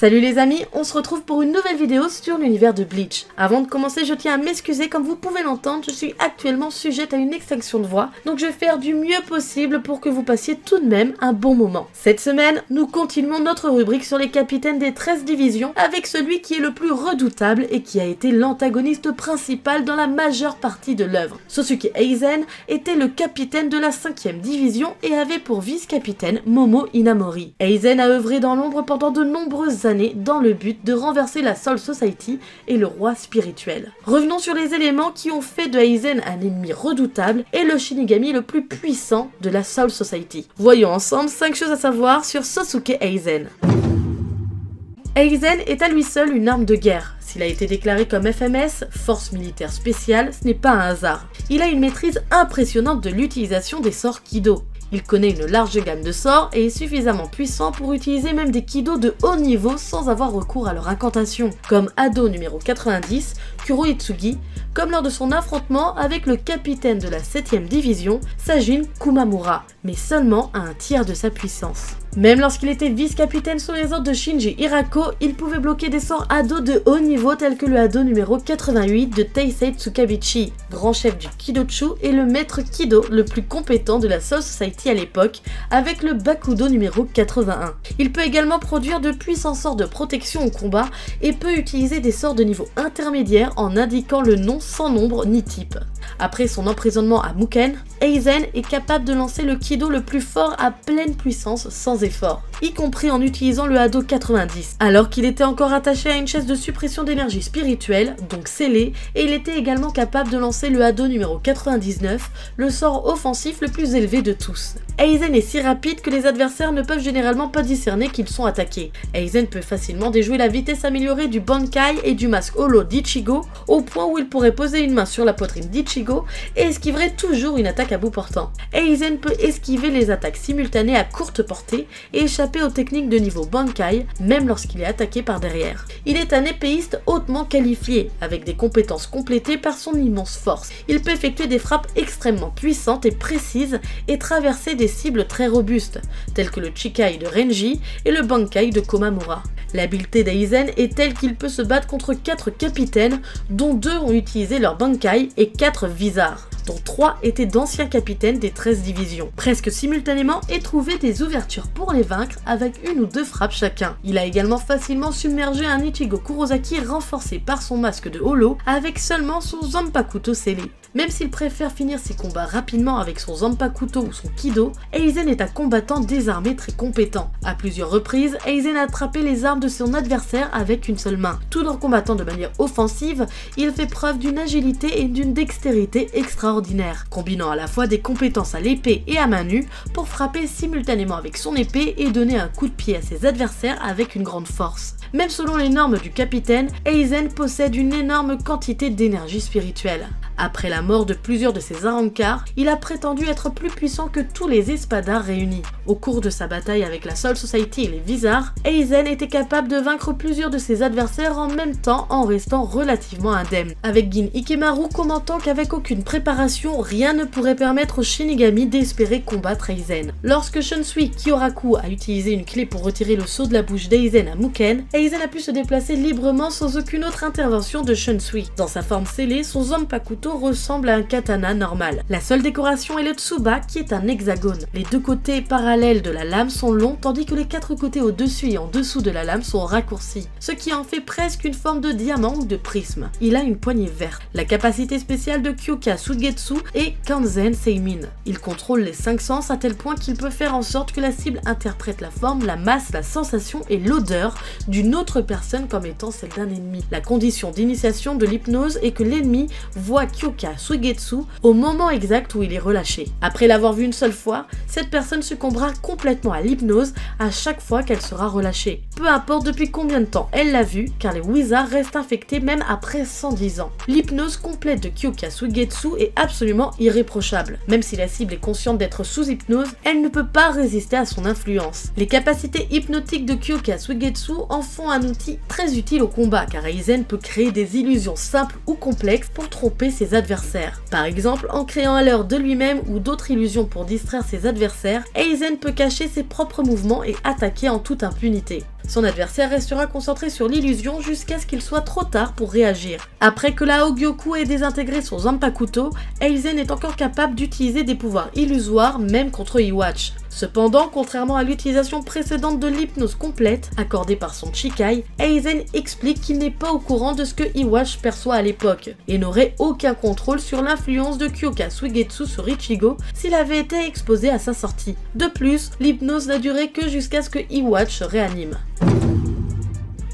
Salut les amis, on se retrouve pour une nouvelle vidéo sur l'univers de Bleach. Avant de commencer, je tiens à m'excuser, comme vous pouvez l'entendre, je suis actuellement sujette à une extinction de voix, donc je vais faire du mieux possible pour que vous passiez tout de même un bon moment. Cette semaine, nous continuons notre rubrique sur les capitaines des 13 divisions avec celui qui est le plus redoutable et qui a été l'antagoniste principal dans la majeure partie de l'œuvre. Sosuke Aizen était le capitaine de la 5e division et avait pour vice-capitaine Momo Inamori. Aizen a œuvré dans l'ombre pendant de nombreuses années dans le but de renverser la Soul Society et le roi spirituel. Revenons sur les éléments qui ont fait de Aizen un ennemi redoutable et le Shinigami le plus puissant de la Soul Society. Voyons ensemble 5 choses à savoir sur Sosuke Aizen. Aizen est à lui seul une arme de guerre. S'il a été déclaré comme FMS, Force Militaire Spéciale, ce n'est pas un hasard. Il a une maîtrise impressionnante de l'utilisation des sorts Kido. Il connaît une large gamme de sorts et est suffisamment puissant pour utiliser même des Kido de haut niveau sans avoir recours à leur incantation, comme Ado numéro 90, Kuroitsugi, comme lors de son affrontement avec le capitaine de la 7e division, Sajin Kumamura, mais seulement à un tiers de sa puissance. Même lorsqu'il était vice-capitaine sous les ordres de Shinji Hirako, il pouvait bloquer des sorts Ado de haut niveau tels que le Ado numéro 88 de Teisei Tsukabichi, grand chef du Kidochu et le maître Kido le plus compétent de la Soul Society à l'époque, avec le Bakudo numéro 81. Il peut également produire de puissants sorts de protection au combat et peut utiliser des sorts de niveau intermédiaire en indiquant le nom sans nombre ni type. Après son emprisonnement à Muken, Aizen est capable de lancer le Kido le plus fort à pleine puissance sans effort, y compris en utilisant le Ado 90, alors qu'il était encore attaché à une chaise de suppression d'énergie spirituelle, donc scellée, et il était également capable de lancer le Ado numéro 99, le sort offensif le plus élevé de tous. Aizen est si rapide que les adversaires ne peuvent généralement pas discerner qu'ils sont attaqués. Aizen peut facilement déjouer la vitesse améliorée du Bankai et du masque Holo d'Ichigo, au point où il pourrait poser une main sur la poitrine d'Ichigo et esquiverait toujours une attaque à bout portant. Aizen peut esquiver les attaques simultanées à courte portée et échapper aux techniques de niveau Bankai, même lorsqu'il est attaqué par derrière. Il est un épéiste hautement qualifié, avec des compétences complétées par son immense force. Il peut effectuer des frappes extrêmement puissantes et précises et traverser des cibles très robustes, telles que le Chikai de Renji et le Bankai de Komamura. L'habileté d'Aizen est telle qu'il peut se battre contre 4 capitaines, dont 2 ont utilisé leur Bankai et 4 Visards, dont 3 étaient d'anciens capitaines des 13 divisions, presque simultanément, et trouvé des ouvertures pour les vaincre avec 1 ou 2 frappes chacun. Il a également facilement submergé un Ichigo Kurosaki renforcé par son masque de Holo avec seulement son Zanpakuto scellé. Même s'il préfère finir ses combats rapidement avec son Zanpakuto ou son Kido, Aizen est un combattant désarmé très compétent. À plusieurs reprises, Aizen a attrapé les armes de son adversaire avec une seule main. Tout en combattant de manière offensive, il fait preuve d'une agilité et d'une dextérité extraordinaire, combinant à la fois des compétences à l'épée et à main nue pour frapper simultanément avec son épée et donner un coup de pied à ses adversaires avec une grande force. Même selon les normes du capitaine, Aizen possède une énorme quantité d'énergie spirituelle. Après la mort de plusieurs de ses Arrancars, il a prétendu être plus puissant que tous les Espadars réunis. Au cours de sa bataille avec la Soul Society et les Visards, Aizen était capable de vaincre plusieurs de ses adversaires en même temps en restant relativement indemne, avec Gin Ikemaru commentant qu'avec aucune préparation, rien ne pourrait permettre au Shinigami d'espérer combattre Aizen. Lorsque Shunsui Kyoraku a utilisé une clé pour retirer le sceau de la bouche d'Aizen à Muken, Aizen a pu se déplacer librement sans aucune autre intervention de Shunsui. Dans sa forme scellée, son Zanpakuto ressemble à un katana normal. La seule décoration est le Tsuba qui est un hexagone. Les 2 côtés parallèles de la lame sont longs tandis que les 4 côtés au-dessus et en dessous de la lame sont raccourcis, ce qui en fait presque une forme de diamant ou de prisme. Il a une poignée verte. La capacité spéciale de Kyoka Sugetsu est Kanzen Seimin. Il contrôle les 5 sens à tel point qu'il peut faire en sorte que la cible interprète la forme, la masse, la sensation et l'odeur d'une autre personne comme étant celle d'un ennemi. La condition d'initiation de l'hypnose est que l'ennemi voit Kyoka Sugetsu au moment exact où il est relâché. Après l'avoir vu une seule fois, cette personne succombera complètement à l'hypnose à chaque fois qu'elle sera relâchée. Peu importe depuis combien de temps elle l'a vu, car les Wizards restent infectés même après 110 ans. L'hypnose complète de Kyoka Sugetsu est absolument irréprochable. Même si la cible est consciente d'être sous hypnose, elle ne peut pas résister à son influence. Les capacités hypnotiques de Kyoka Sugetsu en font un outil très utile au combat, car Aizen peut créer des illusions simples ou complexes pour tromper ses adversaires. Par exemple, en créant un leurre de lui-même ou d'autres illusions pour distraire ses adversaires, Aizen peut cacher ses propres mouvements et attaquer en toute impunité. Son adversaire restera concentré sur l'illusion jusqu'à ce qu'il soit trop tard pour réagir. Après que la Hogyoku ait désintégré son Zanpakuto, Aizen est encore capable d'utiliser des pouvoirs illusoires même contre Iwatch. Cependant, contrairement à l'utilisation précédente de l'hypnose complète accordée par son Chikai, Aizen explique qu'il n'est pas au courant de ce que Iwatch perçoit à l'époque et n'aurait aucun contrôle sur l'influence de Kyoka Suigetsu sur Ichigo s'il avait été exposé à sa sortie. De plus, l'hypnose n'a duré que jusqu'à ce que Iwatch se réanime.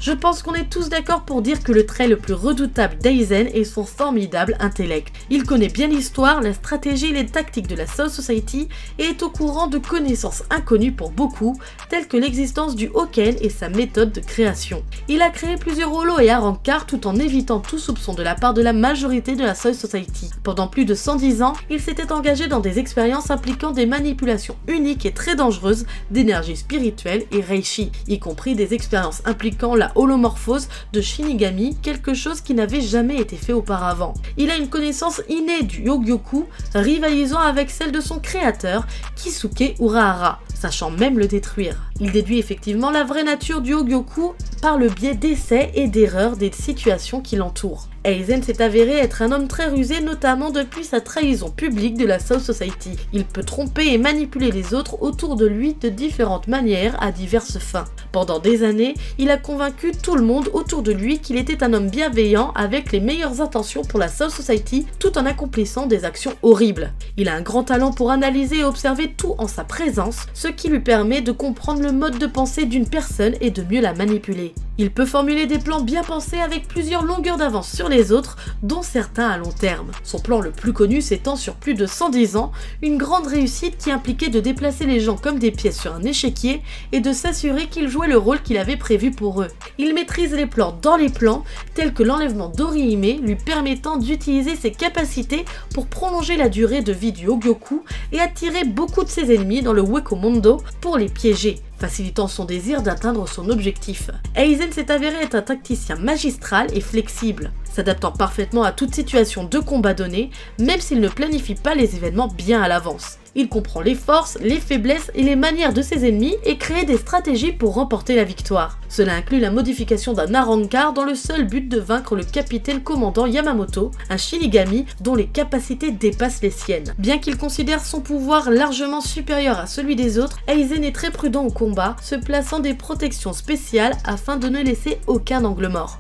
Je pense qu'on est tous d'accord pour dire que le trait le plus redoutable d'Aizen est son formidable intellect. Il connaît bien l'histoire, la stratégie et les tactiques de la Soul Society et est au courant de connaissances inconnues pour beaucoup, telles que l'existence du Hoken et sa méthode de création. Il a créé plusieurs holos et Arrancar tout en évitant tout soupçon de la part de la majorité de la Soul Society. Pendant plus de 110 ans, il s'était engagé dans des expériences impliquant des manipulations uniques et très dangereuses d'énergie spirituelle et Reishi, y compris des expériences impliquant la holomorphose de Shinigami, quelque chose qui n'avait jamais été fait auparavant. Il a une connaissance innée du Hogyoku, rivalisant avec celle de son créateur, Kisuke Urahara, sachant même le détruire. Il déduit effectivement la vraie nature du Hogyoku par le biais d'essais et d'erreurs des situations qui l'entourent. Aizen s'est avéré être un homme très rusé, notamment depuis sa trahison publique de la Soul Society. Il peut tromper et manipuler les autres autour de lui de différentes manières à diverses fins. Pendant des années, il a convaincu tout le monde autour de lui qu'il était un homme bienveillant avec les meilleures intentions pour la Soul Society tout en accomplissant des actions horribles. Il a un grand talent pour analyser et observer tout en sa présence, ce qui lui permet de comprendre le mode de pensée d'une personne et de mieux la manipuler. Il peut formuler des plans bien pensés avec plusieurs longueurs d'avance sur les autres, dont certains à long terme. Son plan le plus connu s'étend sur plus de 110 ans, une grande réussite qui impliquait de déplacer les gens comme des pièces sur un échiquier et de s'assurer qu'ils jouaient le rôle qu'il avait prévu pour eux. Il maîtrise les plans dans les plans, tels que l'enlèvement d'Orihime, lui permettant d'utiliser ses capacités pour prolonger la durée de vie du Hogyoku et attirer beaucoup de ses ennemis dans le Wekomondo pour les piéger, facilitant son désir d'atteindre son objectif. Aizen s'est avéré être un tacticien magistral et flexible, s'adaptant parfaitement à toute situation de combat donnée, même s'il ne planifie pas les événements bien à l'avance. Il comprend les forces, les faiblesses et les manières de ses ennemis et crée des stratégies pour remporter la victoire. Cela inclut la modification d'un Arrancar dans le seul but de vaincre le capitaine commandant Yamamoto, un Shinigami dont les capacités dépassent les siennes. Bien qu'il considère son pouvoir largement supérieur à celui des autres, Aizen est très prudent au combat, se plaçant des protections spéciales afin de ne laisser aucun angle mort.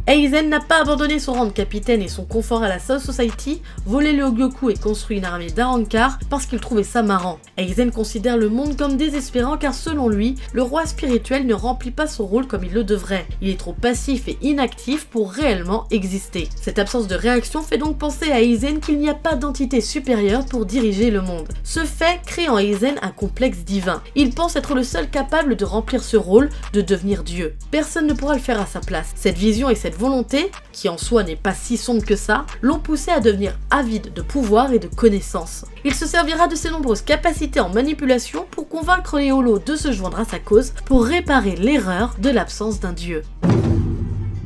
Aizen n'a pas abandonné son rang de capitaine et son confort à la Soul Society, volé le Hogyoku et construit une armée d'Arrancar parce qu'il trouvait ça marrant. Aizen considère le monde comme désespérant car selon lui, le roi spirituel ne remplit pas son rôle comme il le devrait. Il est trop passif et inactif pour réellement exister. Cette absence de réaction fait donc penser à Aizen qu'il n'y a pas d'entité supérieure pour diriger le monde. Ce fait crée en Aizen un complexe divin. Il pense être le seul capable de remplir ce rôle, de devenir Dieu. Personne ne pourra le faire à sa place. Cette vision et cette volonté, qui en soi n'est pas si sombre que ça, l'ont poussé à devenir avide de pouvoir et de connaissances. Il se servira de ses nombreuses capacités en manipulation pour convaincre les holos de se joindre à sa cause pour réparer l'erreur de l'absence d'un dieu.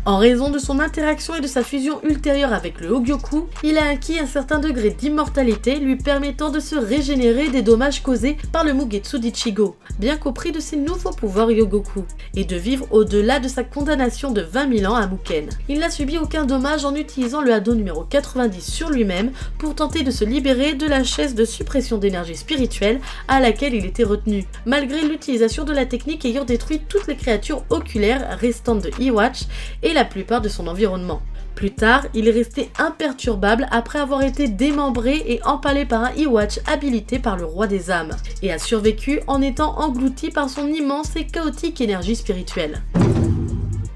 En raison de son interaction et de sa fusion ultérieure avec le Hogyoku, il a acquis un certain degré d'immortalité lui permettant de se régénérer des dommages causés par le Mugetsu d'Ichigo, bien qu'au prix de ses nouveaux pouvoirs Ryogoku, et de vivre au-delà de sa condamnation de 20 000 ans à Muken. Il n'a subi aucun dommage en utilisant le Hado numéro 90 sur lui-même pour tenter de se libérer de la chaise de suppression d'énergie spirituelle à laquelle il était retenu, malgré l'utilisation de la technique ayant détruit toutes les créatures oculaires restantes de Iwatch et la plupart de son environnement. Plus tard, il est resté imperturbable après avoir été démembré et empalé par un Iwatch habilité par le roi des âmes, et a survécu en étant englouti par son immense et chaotique énergie spirituelle.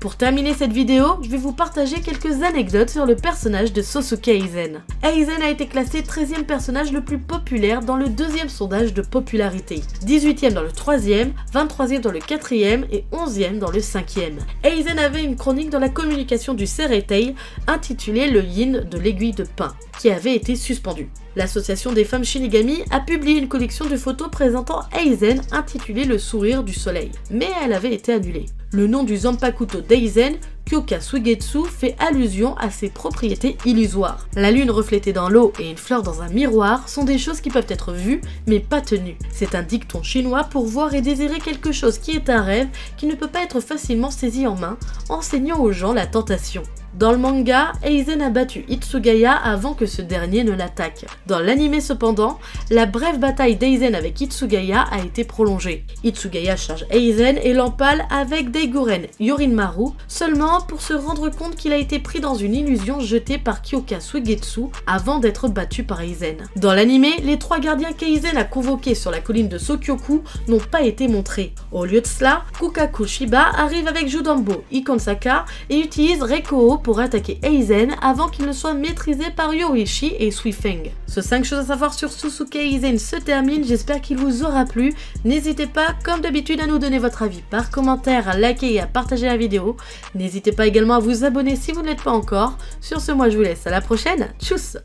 Pour terminer cette vidéo, je vais vous partager quelques anecdotes sur le personnage de Sosuke Aizen. Aizen a été classé 13e personnage le plus populaire dans le 2e sondage de popularité, 18e dans le 3e, 23e dans le 4e et 11e dans le 5e. Aizen avait une chronique dans la communication du Seirei intitulée Le Yin de l'aiguille de pin, qui avait été suspendue. L'association des femmes Shinigami a publié une collection de photos présentant Aizen intitulée Le sourire du soleil, mais elle avait été annulée. Le nom du Zanpakuto d'Eizen, Kyoka Suigetsu, fait allusion à ses propriétés illusoires. La lune reflétée dans l'eau et une fleur dans un miroir sont des choses qui peuvent être vues mais pas tenues. C'est un dicton chinois pour voir et désirer quelque chose qui est un rêve qui ne peut pas être facilement saisi en main, enseignant aux gens la tentation. Dans le manga, Eizen a battu Hitsugaya avant que ce dernier ne l'attaque. Dans l'anime cependant, la brève bataille d'Eizen avec Hitsugaya a été prolongée. Hitsugaya charge Eizen et l'empale avec Daiguren Yorinmaru, seulement pour se rendre compte qu'il a été pris dans une illusion jetée par Kyoka Suigetsu avant d'être battu par Eizen. Dans l'anime, les 3 gardiens qu'Eizen a convoqués sur la colline de Sokyoku n'ont pas été montrés. Au lieu de cela, Kukaku Shiba arrive avec Judambo Ikonsaka et utilise Reikoo pour attaquer Eizen avant qu'il ne soit maîtrisé par Yoichi et Suifeng. Ce 5 choses à savoir sur Susuke Eizen se termine, j'espère qu'il vous aura plu. N'hésitez pas, comme d'habitude, à nous donner votre avis par commentaire, à liker et à partager la vidéo. N'hésitez pas également à vous abonner si vous ne l'êtes pas encore. Sur ce, moi je vous laisse à la prochaine, tchuss!